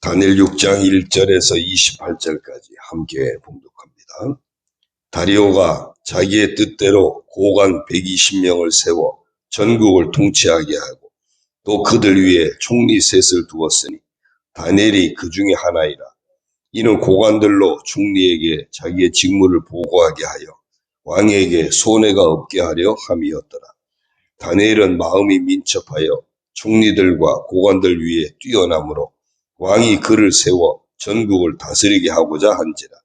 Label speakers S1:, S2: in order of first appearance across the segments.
S1: 다니엘 6장 1절에서 28절까지 함께 봉독합니다. 다리오가 자기의 뜻대로 고관 120명을 세워 전국을 통치하게 하고 또 그들 위에 총리 셋을 두었으니 다니엘이 그 중에 하나이라. 이는 고관들로 총리에게 자기의 직무를 보고하게 하여 왕에게 손해가 없게 하려 함이었더라. 다니엘은 마음이 민첩하여 총리들과 고관들 위에 뛰어나므로 왕이 그를 세워 전국을 다스리게 하고자 한지라.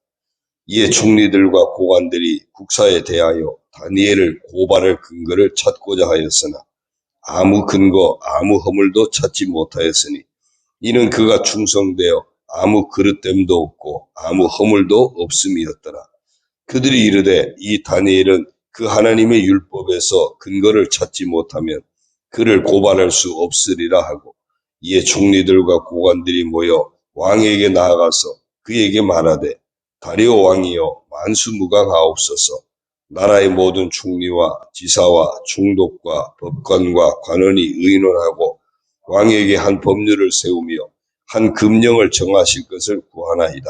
S1: 이에 총리들과 고관들이 국사에 대하여 다니엘을 고발할 근거를 찾고자 하였으나 아무 근거 아무 허물도 찾지 못하였으니 이는 그가 충성되어 아무 그릇됨도 없고 아무 허물도 없음이었더라. 그들이 이르되 이 다니엘은 그 하나님의 율법에서 근거를 찾지 못하면 그를 고발할 수 없으리라 하고, 이에 총리들과 고관들이 모여 왕에게 나아가서 그에게 말하되 다리오 왕이여 만수무강하옵소서. 나라의 모든 총리와 지사와 총독과 법관과 관원이 의논하고 왕에게 한 법률을 세우며 한 금령을 정하실 것을 구하나이다.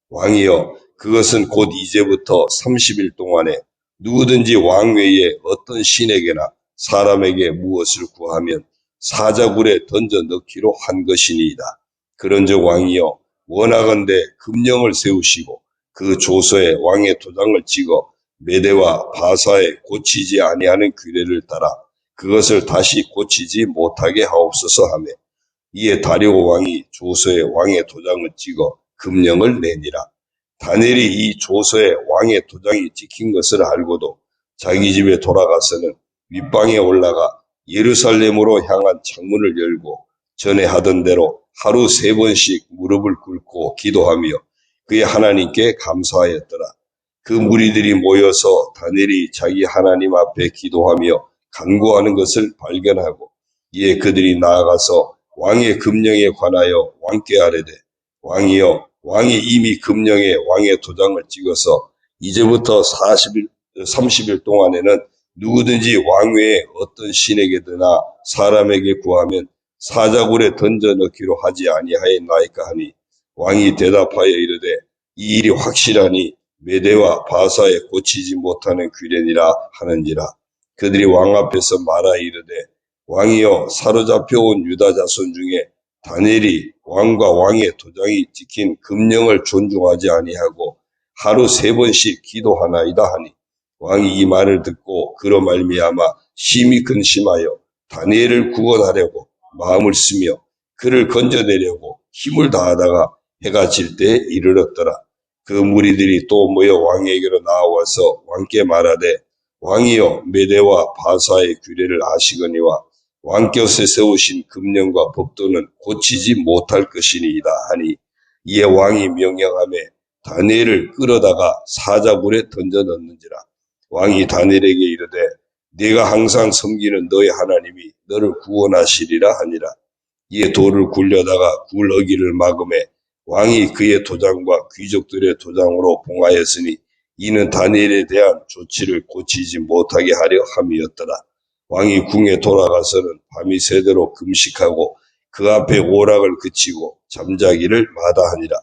S1: 왕이여 그것은 곧 이제부터 30일 동안에 누구든지 왕 외에 어떤 신에게나 사람에게 무엇을 구하면 사자굴에 던져 넣기로 한 것이니이다. 그런즉 왕이여 원하건대 금령을 세우시고 그 조서에 왕의 도장을 찍어 메대와 바사에 고치지 아니하는 규례를 따라 그것을 다시 고치지 못하게 하옵소서 하며, 이에 다리오 왕이 조서에 왕의 도장을 찍어 금령을 내니라. 다니엘이 이 조서에 왕의 도장이 찍힌 것을 알고도 자기 집에 돌아가서는 윗방에 올라가 예루살렘으로 향한 창문을 열고 전에 하던 대로 하루 3번씩 무릎을 꿇고 기도하며 그의 하나님께 감사하였더라. 그 무리들이 모여서 다니엘이 자기 하나님 앞에 기도하며 간구하는 것을 발견하고, 이에 그들이 나아가서 왕의 금령에 관하여 왕께 아뢰되 왕이여 왕이 이미 금령에 왕의 도장을 찍어서 이제부터 30일 동안에는 누구든지 왕 외에 어떤 신에게드나 사람에게 구하면 사자굴에 던져 넣기로 하지 아니하였나이까 하니, 왕이 대답하여 이르되 이 일이 확실하니 메대와 바사에 고치지 못하는 규례니라 하는지라. 그들이 왕 앞에서 말하 이르되 왕이여 사로잡혀 온 유다 자손 중에 다니엘이 왕과 왕의 도장이 찍힌 금령을 존중하지 아니하고 하루 3번씩 기도하나이다 하니, 왕이 이 말을 듣고 그로 말미암아 심히 근심하여 다니엘을 구원하려고 마음을 쓰며 그를 건져내려고 힘을 다하다가 해가 질 때에 이르렀더라. 그 무리들이 또 모여 왕에게로 나와서 왕께 말하되 왕이여 메대와 바사의 규례를 아시거니와 왕께서 세우신 금령과 법도는 고치지 못할 것이니이다 하니, 이에 왕이 명령하며 다니엘을 끌어다가 사자굴에 던져 넣는지라. 왕이 다니엘에게 이르되 네가 항상 섬기는 너의 하나님이 너를 구원하시리라 하니라. 이에 돌을 굴려다가 굴 어기를 막음에 왕이 그의 도장과 귀족들의 도장으로 봉하였으니 이는 다니엘에 대한 조치를 고치지 못하게 하려 함이었더라. 왕이 궁에 돌아가서는 밤이 새도록 금식하고 그 앞에 오락을 그치고 잠자기를 마다하니라.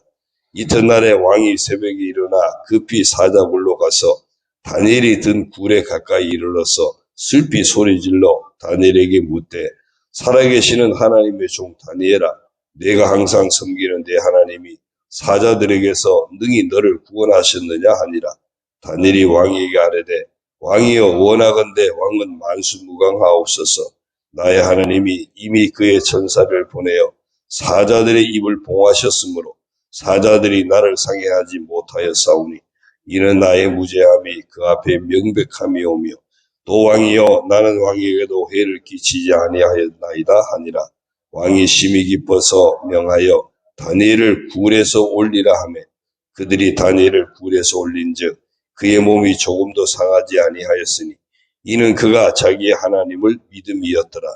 S1: 이튿날에 왕이 새벽에 일어나 급히 사자굴로 가서 다니엘이 든 굴에 가까이 이르러서 슬피 소리질러 다니엘에게 묻되 살아계시는 하나님의 종 다니엘아, 내가 항상 섬기는 내 하나님이 사자들에게서 능히 너를 구원하셨느냐 하니라. 다니엘이 왕에게 아뢰되 왕이여 원하건대 왕은 만수무강하옵소서. 나의 하나님이 이미 그의 천사를 보내어 사자들의 입을 봉하셨으므로 사자들이 나를 상해하지 못하였사오니 이는 나의 무죄함이 그 앞에 명백함이오며 또 왕이여 나는 왕에게도 해를 끼치지 아니하였나이다 하니라. 왕이 심히 기뻐서 명하여 다니엘을 굴에서 올리라 하매 그들이 다니엘을 굴에서 올린즉 그의 몸이 조금도 상하지 아니하였으니 이는 그가 자기의 하나님을 믿음이었더라.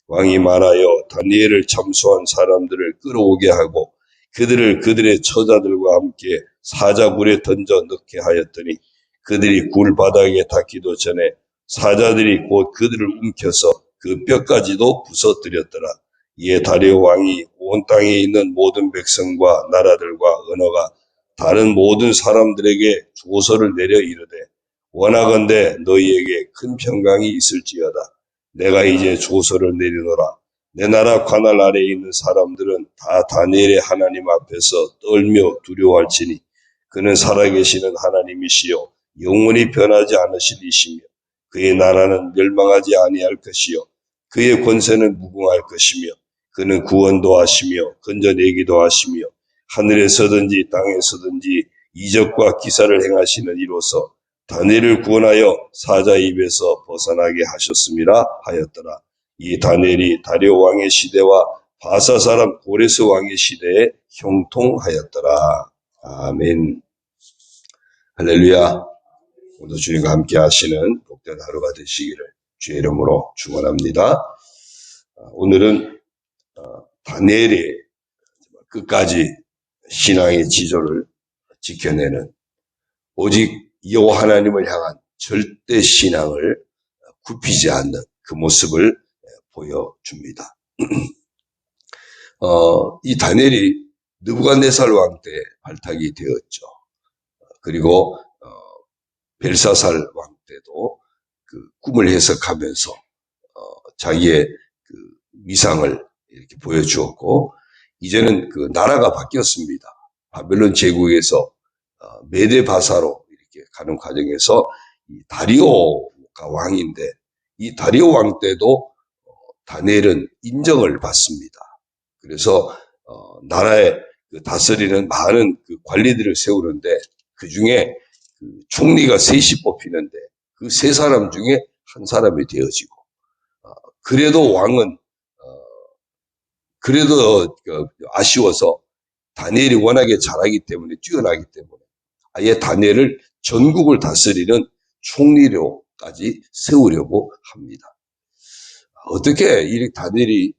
S1: 왕이 말하여 다니엘을 참수한 사람들을 끌어오게 하고 그들을 그들의 처자들과 함께 사자굴에 던져 넣게 하였더니 그들이 굴 바닥에 닿기도 전에 사자들이 곧 그들을 움켜서 그 뼈까지도 부서뜨렸더라. 이에 다리오 왕이 온 땅에 있는 모든 백성과 나라들과 언어가 다른 모든 사람들에게 조서를 내려 이르되 원하건대 너희에게 큰 평강이 있을지어다. 내가 이제 조서를 내리노라. 내 나라 관할 아래에 있는 사람들은 다 다니엘의 하나님 앞에서 떨며 두려워할지니 그는 살아계시는 하나님이시요 영원히 변하지 않으실 이시며 그의 나라는 멸망하지 아니할 것이요 그의 권세는 무궁할 것이며 그는 구원도 하시며 건져내기도 하시며 하늘에서든지 땅에서든지 이적과 기사를 행하시는 이로서 다니엘을 구원하여 사자 입에서 벗어나게 하셨음이라 하였더라. 이 다니엘이 다리오 왕의 시대와 바사 사람 고레스 왕의 시대에 형통하였더라. 아멘. 할렐루야. 오늘 주님과 함께 하시는 복된 하루가 되시기를 주의 이름으로 축원합니다. 오늘은 다니엘이 끝까지 신앙의 지조를 지켜내는 오직 여호와 하나님을 향한 절대 신앙을 굽히지 않는 그 모습을 보여줍니다. 이 다니엘이 느부갓네살 왕 때 발탁이 되었죠. 그리고 벨사살 왕 때도 그 꿈을 해석하면서 자기의 그 위상을 이렇게 보여주었고 이제는 그 나라가 바뀌었습니다. 바벨론 제국에서 메데 바사로 이렇게 가는 과정에서 이 다리오가 왕인데 이 다리오 왕 때도 다니엘은 인정을 받습니다. 그래서 나라에 그 다스리는 많은 그 관리들을 세우는데 그 중에 그 총리가 셋이 뽑히는데 그 세 사람 중에 한 사람이 되어지고 그래도 왕은 그래도 아쉬워서 다니엘이 워낙에 잘하기 때문에 뛰어나기 때문에 아예 다니엘을 전국을 다스리는 총리로까지 세우려고 합니다. 어떻게 이 다니엘이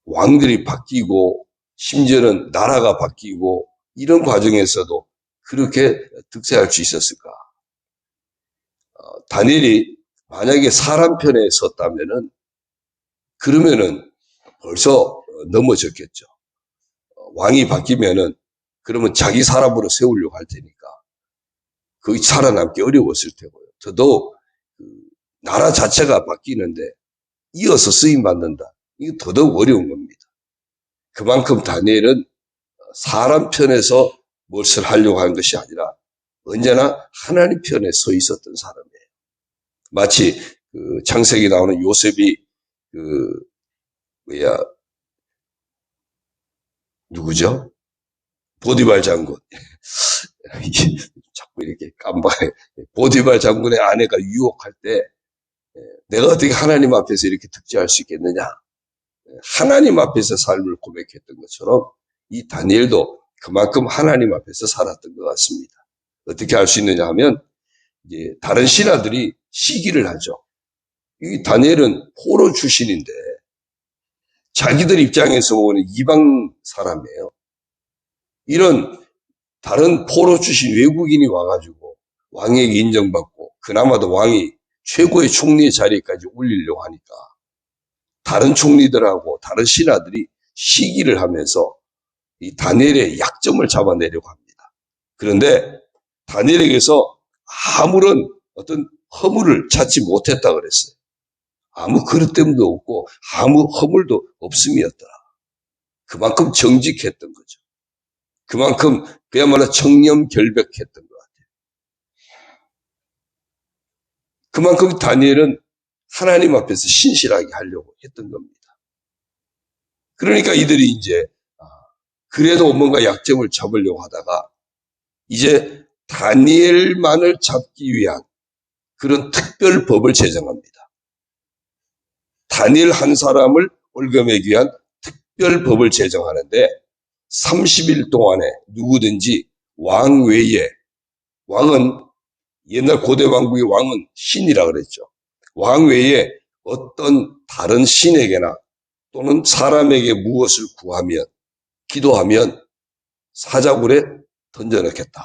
S1: 왕들이 바뀌고 심지어는 나라가 바뀌고 이런 과정에서도 그렇게 득세할 수 있었을까? 다니엘이 만약에 사람 편에 섰다면은 그러면은 벌써 넘어졌겠죠. 왕이 바뀌면은 그러면 자기 사람으로 세우려고 할 테니까 거기 살아남기 어려웠을 테고요. 더더욱 나라 자체가 바뀌는데 이어서 쓰임 받는다. 이거 더더욱 어려운 겁니다. 그만큼 다니엘은 사람 편에서 무엇을 하려고 하는 것이 아니라 언제나 하나님 편에 서 있었던 사람이에요. 마치 그 창세기 나오는 요셉이 누구죠? 보디발 장군. 자꾸 이렇게 깜빡해. 보디발 장군의 아내가 유혹할 때 내가 어떻게 하나님 앞에서 이렇게 득죄할 수 있겠느냐. 하나님 앞에서 삶을 고백했던 것처럼 이 다니엘도 그만큼 하나님 앞에서 살았던 것 같습니다. 어떻게 할 수 있느냐 하면 이제 다른 신하들이 시기를 하죠. 이 다니엘은 포로 출신인데 자기들 입장에서 보는 이방 사람이에요. 이런 다른 포로 출신 외국인이 와가지고 왕에게 인정받고 그나마도 왕이 최고의 총리의 자리까지 올리려고 하니까 다른 총리들하고 다른 신하들이 시기를 하면서 이 다니엘의 약점을 잡아내려고 합니다. 그런데 다니엘에게서 아무런 어떤 허물을 찾지 못했다 그랬어요. 아무 그릇됨도 없고 아무 허물도 없음이었더라. 그만큼 정직했던 거죠. 그만큼 그야말로 청렴결백했던 것 같아요. 그만큼 다니엘은 하나님 앞에서 신실하게 하려고 했던 겁니다. 그러니까 이들이 이제 그래도 뭔가 약점을 잡으려고 하다가 이제 다니엘만을 잡기 위한 그런 특별 법을 제정합니다. 다니엘 한 사람을 올겨매기 위한 특별 법을 제정하는데 30일 동안에 누구든지 왕 외에, 왕은 옛날 고대 왕국의 왕은 신이라 그랬죠. 왕 외에 어떤 다른 신에게나 또는 사람에게 무엇을 구하면, 기도하면 사자굴에 던져넣겠다.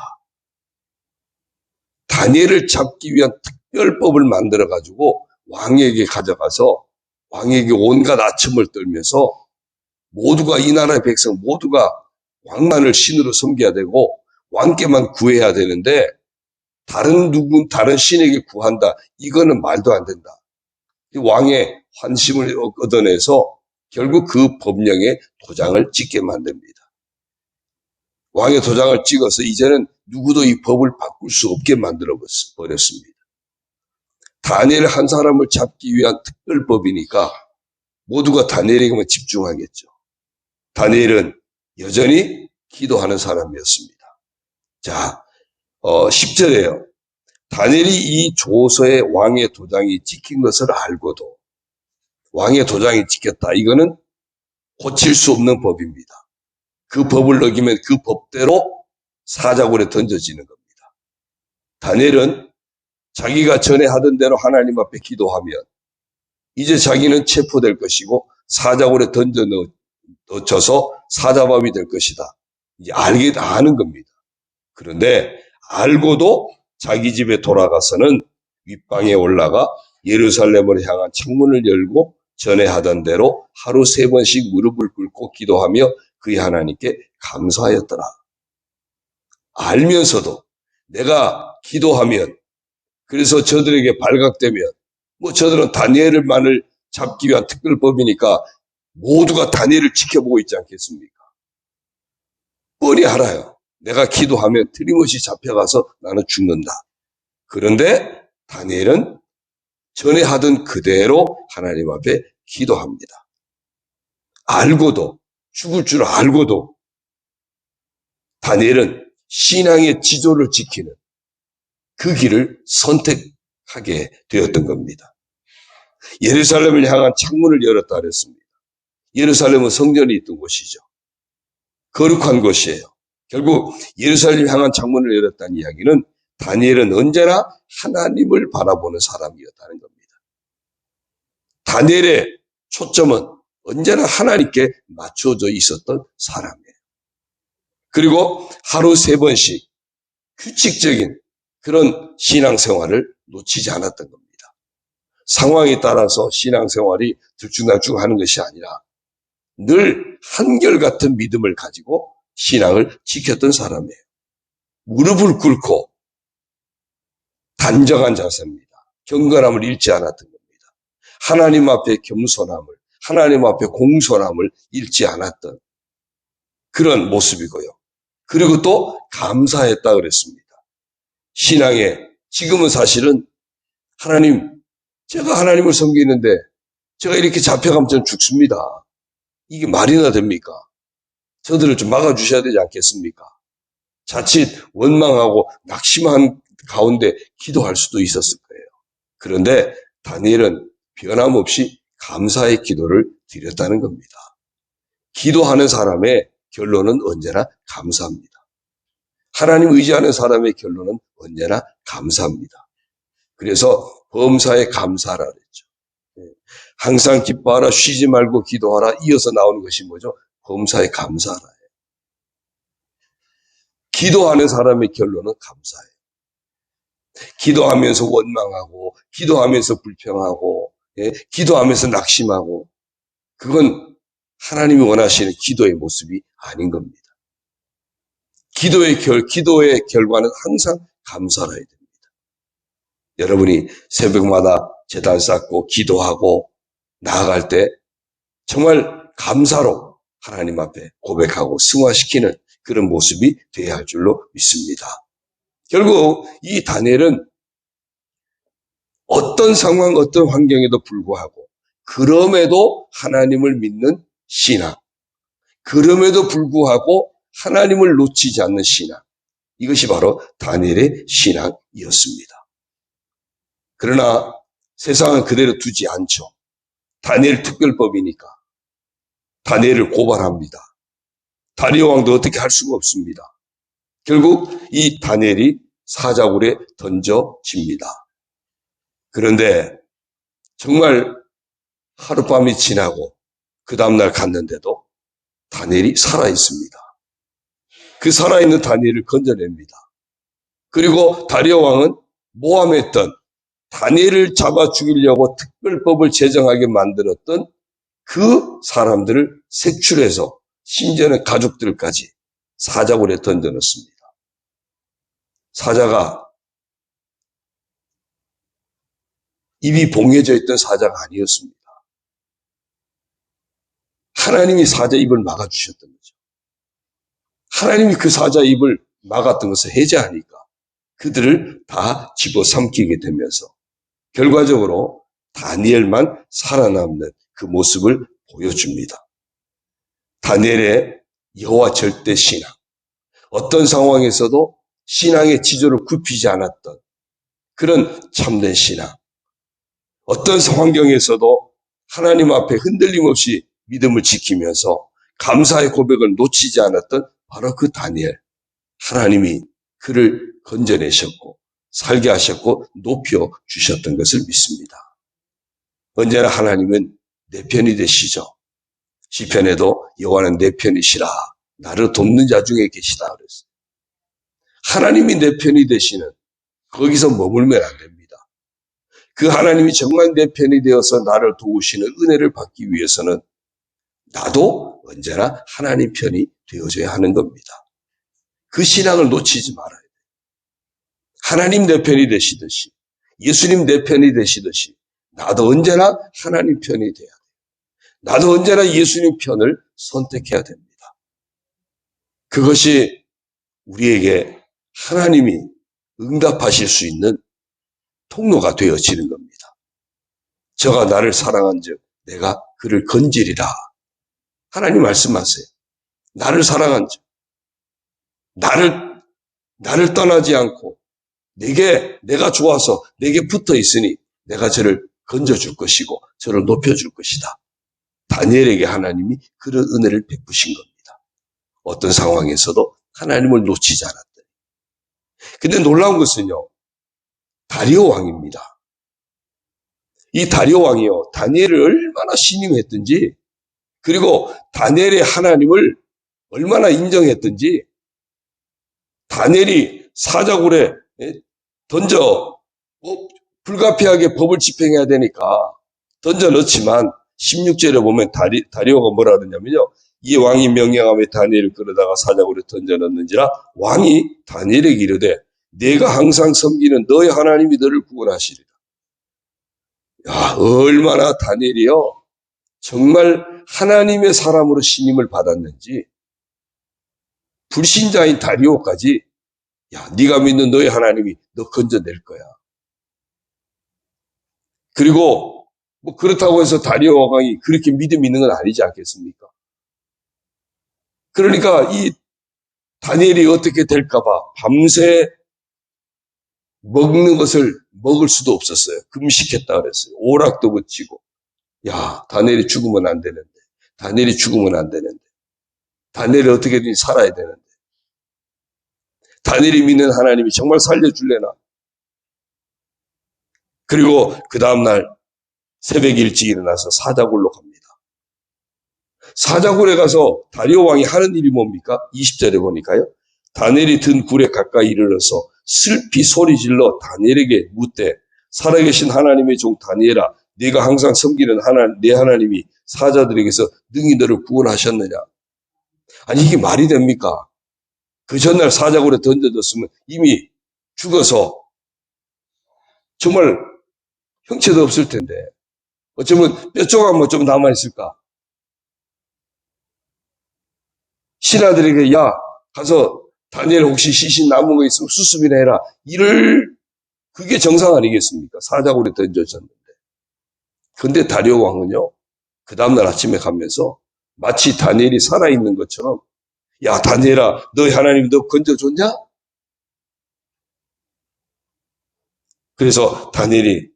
S1: 다니엘을 잡기 위한 특별법을 만들어가지고 왕에게 가져가서 왕에게 온갖 아첨을 떨면서 모두가 이 나라의 백성 모두가 왕만을 신으로 섬겨야 되고 왕께만 구해야 되는데 다른 신에게 구한다. 이거는 말도 안 된다. 왕의 환심을 얻어내서 결국 그 법령에 도장을 찍게 만듭니다. 왕의 도장을 찍어서 이제는 누구도 이 법을 바꿀 수 없게 만들어 버렸습니다. 다니엘 한 사람을 잡기 위한 특별법이니까 모두가 다니엘에게만 집중하겠죠. 다니엘은 여전히 기도하는 사람이었습니다. 자, 10절에요. 다니엘이 이 조서에 왕의 도장이 찍힌 것을 알고도 왕의 도장이 찍혔다. 이거는 고칠 수 없는 법입니다. 그 법을 어기면 그 법대로 사자굴에 던져지는 겁니다. 다니엘은 자기가 전에 하던 대로 하나님 앞에 기도하면 이제 자기는 체포될 것이고 사자굴에 던져져서 사자밥이 될 것이다. 이제 아는 겁니다. 그런데 알고도 자기 집에 돌아가서는 윗방에 올라가 예루살렘을 향한 창문을 열고 전에 하던 대로 하루 3번씩 무릎을 꿇고 기도하며 그의 하나님께 감사하였더라. 알면서도 내가 기도하면 그래서 저들에게 발각되면 저들은 다니엘만을 잡기 위한 특별법이니까 모두가 다니엘을 지켜보고 있지 않겠습니까? 뻔히 알아요. 내가 기도하면 틀림없이 잡혀가서 나는 죽는다. 그런데 다니엘은 전에 하던 그대로 하나님 앞에 기도합니다. 알고도 죽을 줄 알고도 다니엘은 신앙의 지조를 지키는 그 길을 선택하게 되었던 겁니다. 예루살렘을 향한 창문을 열었다 그랬습니다. 예루살렘은 성전이 있던 곳이죠. 거룩한 곳이에요. 결국 예루살렘을 향한 창문을 열었다는 이야기는 다니엘은 언제나 하나님을 바라보는 사람이었다는 겁니다. 다니엘의 초점은 언제나 하나님께 맞춰져 있었던 사람이에요. 그리고 하루 3번씩 규칙적인 그런 신앙생활을 놓치지 않았던 겁니다. 상황에 따라서 신앙생활이 들쭉날쭉 하는 것이 아니라 늘 한결같은 믿음을 가지고 신앙을 지켰던 사람이에요. 무릎을 꿇고 단정한 자세입니다. 경건함을 잃지 않았던 겁니다. 하나님 앞에 겸손함을, 하나님 앞에 공손함을 잃지 않았던 그런 모습이고요. 그리고 또 감사했다 그랬습니다. 신앙에 지금은 사실은 제가 하나님을 섬기는데 제가 이렇게 잡혀가면 전 죽습니다. 이게 말이나 됩니까? 저들을 좀 막아주셔야 되지 않겠습니까? 자칫 원망하고 낙심한 가운데 기도할 수도 있었을 거예요. 그런데 다니엘은 변함없이 감사의 기도를 드렸다는 겁니다. 기도하는 사람의 결론은 언제나 감사합니다. 하나님 의지하는 사람의 결론은 언제나 감사합니다. 그래서 범사에 감사하라 그랬죠. 항상 기뻐하라, 쉬지 말고 기도하라. 이어서 나오는 것이 뭐죠? 범사에 감사하라. 기도하는 사람의 결론은 감사해요. 기도하면서 원망하고, 기도하면서 불평하고, 기도하면서 낙심하고, 그건 하나님이 원하시는 기도의 모습이 아닌 겁니다. 기도의 결과는 항상 감사를 해야 됩니다. 여러분이 새벽마다 제단 쌓고 기도하고 나아갈 때 정말 감사로 하나님 앞에 고백하고 승화시키는 그런 모습이 되어야 할 줄로 믿습니다. 결국 이 다니엘은 어떤 상황, 어떤 환경에도 불구하고 그럼에도 하나님을 믿는 신앙, 그럼에도 불구하고 하나님을 놓치지 않는 신앙, 이것이 바로 다니엘의 신앙이었습니다. 그러나 세상은 그대로 두지 않죠. 다니엘 특별법이니까 다니엘을 고발합니다. 다리오 왕도 어떻게 할 수가 없습니다. 결국 이 다니엘이 사자굴에 던져집니다. 그런데 정말 하룻밤이 지나고 그 다음날 갔는데도 다니엘이 살아있습니다. 그 살아있는 다니엘을 건져냅니다. 그리고 다리오 왕은 모함했던 다니엘을 잡아 죽이려고 특별법을 제정하게 만들었던 그 사람들을 색출해서 심지어는 가족들까지 사자굴에 던져넣습니다. 사자가 입이 봉해져 있던 사자가 아니었습니다. 하나님이 사자 입을 막아주셨던 거죠. 하나님이 그 사자 입을 막았던 것을 해제하니까 그들을 다 집어삼키게 되면서 결과적으로 다니엘만 살아남는 그 모습을 보여줍니다. 다니엘의 여호와 절대 신앙, 어떤 상황에서도 신앙의 지조를 굽히지 않았던 그런 참된 신앙, 어떤 환경에서도 하나님 앞에 흔들림 없이 믿음을 지키면서 감사의 고백을 놓치지 않았던 바로 그 다니엘. 하나님이 그를 건져내셨고 살게 하셨고 높여 주셨던 것을 믿습니다. 언제나 하나님은 내 편이 되시죠. 시편에도 여호와는 내 편이시라 나를 돕는 자 중에 계시다 그랬어요. 하나님이 내 편이 되시는 거기서 머물면 안 됩니다. 그 하나님이 정말 내 편이 되어서 나를 도우시는 은혜를 받기 위해서는 나도 언제나 하나님 편이 되어줘야 하는 겁니다. 그 신앙을 놓치지 말아야 돼요. 하나님 내 편이 되시듯이 예수님 내 편이 되시듯이 나도 언제나 하나님 편이 돼야 돼요. 나도 언제나 예수님 편을 선택해야 됩니다. 그것이 우리에게 하나님이 응답하실 수 있는 통로가 되어지는 겁니다. 저가 나를 사랑한즉 내가 그를 건지리라. 하나님 말씀하세요. 나를 사랑한즉 나를 떠나지 않고 내가 좋아서 내게 붙어 있으니 내가 저를 건져줄 것이고 저를 높여줄 것이다. 다니엘에게 하나님이 그런 은혜를 베푸신 겁니다. 어떤 상황에서도 하나님을 놓치지 않았다. 근데 놀라운 것은요. 다리오 왕입니다. 이 다리오 왕이요. 다니엘을 얼마나 신임했든지 그리고 다니엘의 하나님을 얼마나 인정했든지 다니엘이 사자굴에 던져 불가피하게 법을 집행해야 되니까 던져 넣지만 16절에 보면 다리오가 뭐라 그러냐면요. 이 왕이 명령하며 다니엘을 끌어다가 사자굴에 던져 넣는지라 왕이 다니엘에게 이르되 내가 항상 섬기는 너의 하나님이 너를 구원하시리라. 야, 얼마나 다니엘이요. 정말 하나님의 사람으로 신임을 받았는지 불신자인 다리오까지 야, 네가 믿는 너의 하나님이 너 건져낼 거야. 그리고 뭐 그렇다고 해서 다리오 왕이 그렇게 믿음이 있는 건 아니지 않겠습니까? 그러니까 이 다니엘이 어떻게 될까 봐 밤새 먹는 것을 먹을 수도 없었어요. 금식했다 그랬어요. 오락도 그치고. 야, 다니엘이 죽으면 안 되는데. 다니엘이 죽으면 안 되는데. 다니엘이 어떻게든 살아야 되는데. 다니엘이 믿는 하나님이 정말 살려줄래나. 그리고 그 다음날 새벽 일찍 일어나서 사자굴로 갑니다. 사자굴에 가서 다리오 왕이 하는 일이 뭡니까? 20절에 보니까요. 다니엘이 든 굴에 가까이 이르러서 슬피 소리질러 다니엘에게 묻되 살아계신 하나님의 종 다니엘아 네가 항상 섬기는 내 하나님이 사자들에게서 능히 너를 구원하셨느냐. 아니 이게 말이 됩니까? 그 전날 사자굴에 던져졌으면 이미 죽어서 정말 형체도 없을 텐데 어쩌면 뼈 조각 뭐 좀 남아있을까? 신하들에게 야 가서 다니엘 혹시 시신 남은 거 있으면 수습이나 해라. 그게 정상 아니겠습니까? 사자굴에 던져졌는데. 근데 다리오 왕은요. 그 다음날 아침에 가면서 마치 다니엘이 살아있는 것처럼 야 다니엘아 너희 하나님 너 건져줬냐? 그래서 다니엘이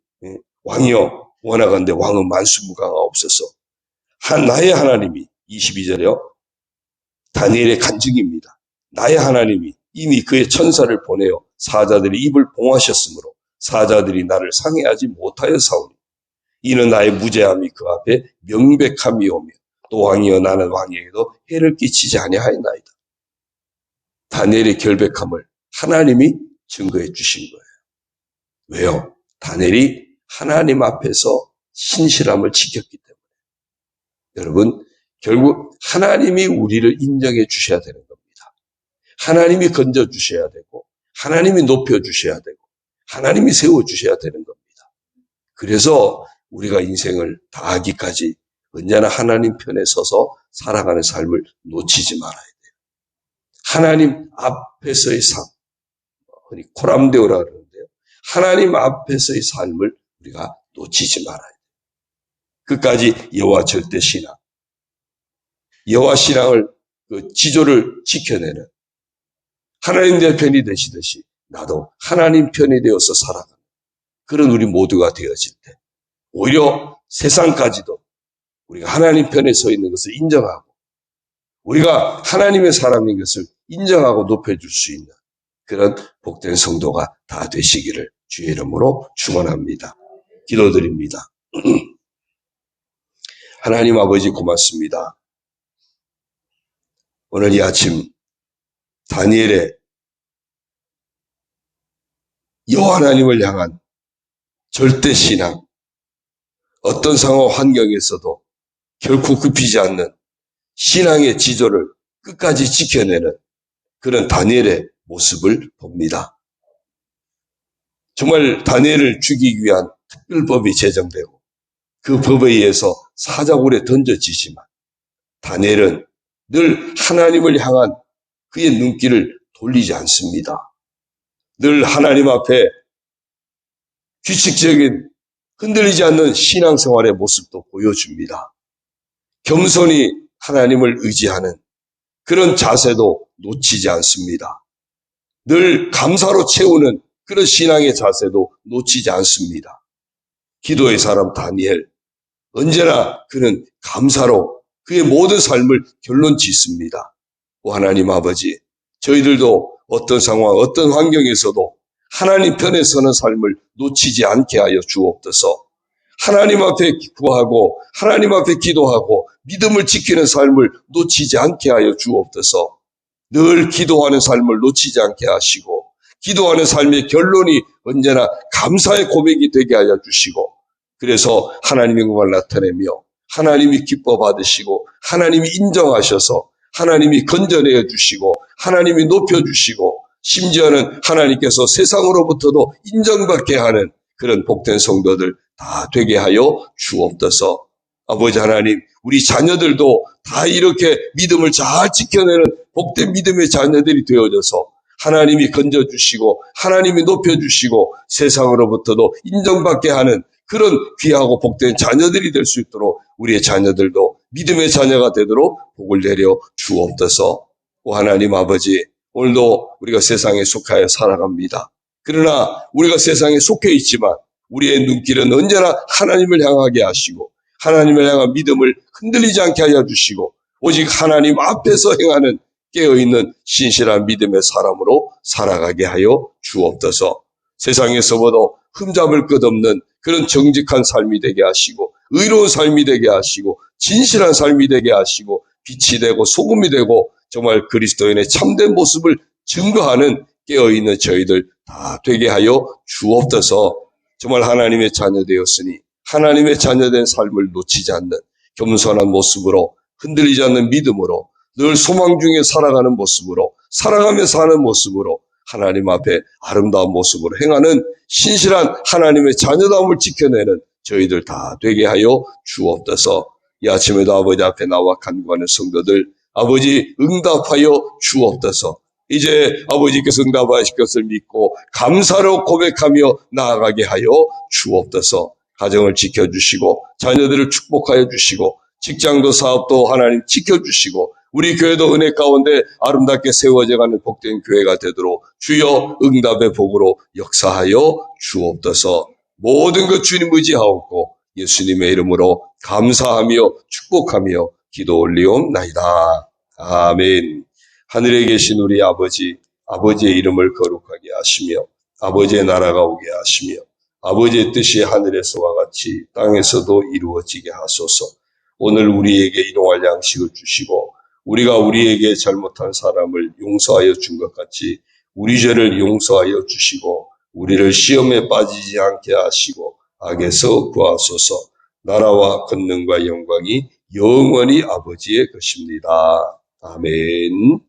S1: 왕이여 원하건대 왕은 만수무강하 없어서 나의 하나님이 22절에요. 다니엘의 간증입니다. 나의 하나님이 이미 그의 천사를 보내어 사자들이 입을 봉하셨으므로 사자들이 나를 상해하지 못하여 사오니 이는 나의 무죄함이 그 앞에 명백함이오며 또 왕이여 나는 왕에게도 해를 끼치지 아니하였나이다. 다니엘의 결백함을 하나님이 증거해 주신 거예요. 왜요? 다니엘이 하나님 앞에서 신실함을 지켰기 때문에. 여러분, 결국 하나님이 우리를 인정해 주셔야 되는 겁니다. 하나님이 건져 주셔야 되고, 하나님이 높여 주셔야 되고, 하나님이 세워 주셔야 되는 겁니다. 그래서 우리가 인생을 다하기까지 언제나 하나님 편에 서서 살아가는 삶을 놓치지 말아야 돼요. 하나님 앞에서의 삶, 흔히 코람데오라 그러는데요. 하나님 앞에서의 삶을 우리가 놓치지 말아야 돼요. 끝까지 여호와 절대 신앙, 여호와 신앙을 그 지조를 지켜내는 하나님 내 편이 되시듯이 나도 하나님 편이 되어서 살아가는 그런 우리 모두가 되어질 때 오히려 세상까지도 우리가 하나님 편에 서 있는 것을 인정하고 우리가 하나님의 사람인 것을 인정하고 높여줄 수 있는 그런 복된 성도가 다 되시기를 주의 이름으로 축원합니다. 기도드립니다. 하나님 아버지 고맙습니다. 오늘 이 아침 다니엘의 여호와 하나님을 향한 절대 신앙, 어떤 상황 환경에서도 결코 굽히지 않는 신앙의 지조를 끝까지 지켜내는 그런 다니엘의 모습을 봅니다. 정말 다니엘을 죽이기 위한 특별법이 제정되고 그 법에 의해서 사자굴에 던져지지만 다니엘은 늘 하나님을 향한 그의 눈길을 돌리지 않습니다. 늘 하나님 앞에 규칙적인 흔들리지 않는 신앙생활의 모습도 보여줍니다. 겸손히 하나님을 의지하는 그런 자세도 놓치지 않습니다. 늘 감사로 채우는 그런 신앙의 자세도 놓치지 않습니다. 기도의 사람 다니엘, 언제나 그는 감사로 그의 모든 삶을 결론 짓습니다. 오 하나님 아버지, 저희들도 어떤 상황, 어떤 환경에서도 하나님 편에 서는 삶을 놓치지 않게 하여 주옵소서. 하나님 앞에 구하고 하나님 앞에 기도하고 믿음을 지키는 삶을 놓치지 않게 하여 주옵소서. 늘 기도하는 삶을 놓치지 않게 하시고 기도하는 삶의 결론이 언제나 감사의 고백이 되게 하여 주시고 그래서 하나님의 영광을 나타내며 하나님이 기뻐 받으시고 하나님이 인정하셔서 하나님이 건져내 주시고 하나님이 높여주시고 심지어는 하나님께서 세상으로부터도 인정받게 하는 그런 복된 성도들 다 되게 하여 주옵소서. 아버지 하나님, 우리 자녀들도 다 이렇게 믿음을 잘 지켜내는 복된 믿음의 자녀들이 되어져서 하나님이 건져주시고 하나님이 높여주시고 세상으로부터도 인정받게 하는 그런 귀하고 복된 자녀들이 될 수 있도록 우리의 자녀들도 믿음의 자녀가 되도록 복을 내려 주옵소서. 오 하나님 아버지, 오늘도 우리가 세상에 속하여 살아갑니다. 그러나 우리가 세상에 속해 있지만 우리의 눈길은 언제나 하나님을 향하게 하시고 하나님을 향한 믿음을 흔들리지 않게 하여 주시고 오직 하나님 앞에서 행하는 깨어있는 신실한 믿음의 사람으로 살아가게 하여 주옵소서. 세상에서보다 흠잡을 것 없는 그런 정직한 삶이 되게 하시고 의로운 삶이 되게 하시고 진실한 삶이 되게 하시고 빛이 되고 소금이 되고 정말 그리스도인의 참된 모습을 증거하는 깨어있는 저희들 다 되게 하여 주옵소서. 정말 하나님의 자녀 되었으니 하나님의 자녀된 삶을 놓치지 않는 겸손한 모습으로 흔들리지 않는 믿음으로 늘 소망 중에 살아가는 모습으로 살아가며 사는 모습으로 하나님 앞에 아름다운 모습으로 행하는 신실한 하나님의 자녀다움을 지켜내는 저희들 다 되게 하여 주옵소서. 이 아침에도 아버지 앞에 나와 간구하는 성도들 아버지 응답하여 주옵소서. 이제 아버지께서 응답하실 것을 믿고 감사로 고백하며 나아가게 하여 주옵소서. 가정을 지켜주시고 자녀들을 축복하여 주시고 직장도 사업도 하나님 지켜주시고 우리 교회도 은혜 가운데 아름답게 세워져가는 복된 교회가 되도록 주여 응답의 복으로 역사하여 주옵소서. 모든 것 주님 의지하옵고 예수님의 이름으로 감사하며 축복하며 기도 올리옵나이다. 아멘. 하늘에 계신 우리 아버지, 아버지의 이름을 거룩하게 하시며 아버지의 나라가 오게 하시며 아버지의 뜻이 하늘에서와 같이 땅에서도 이루어지게 하소서. 오늘 우리에게 일용할 양식을 주시고 우리가 우리에게 잘못한 사람을 용서하여 준 것 같이 우리 죄를 용서하여 주시고 우리를 시험에 빠지지 않게 하시고 악에서 구하소서. 나라와 권능과 영광이 영원히 아버지의 것입니다. 아멘.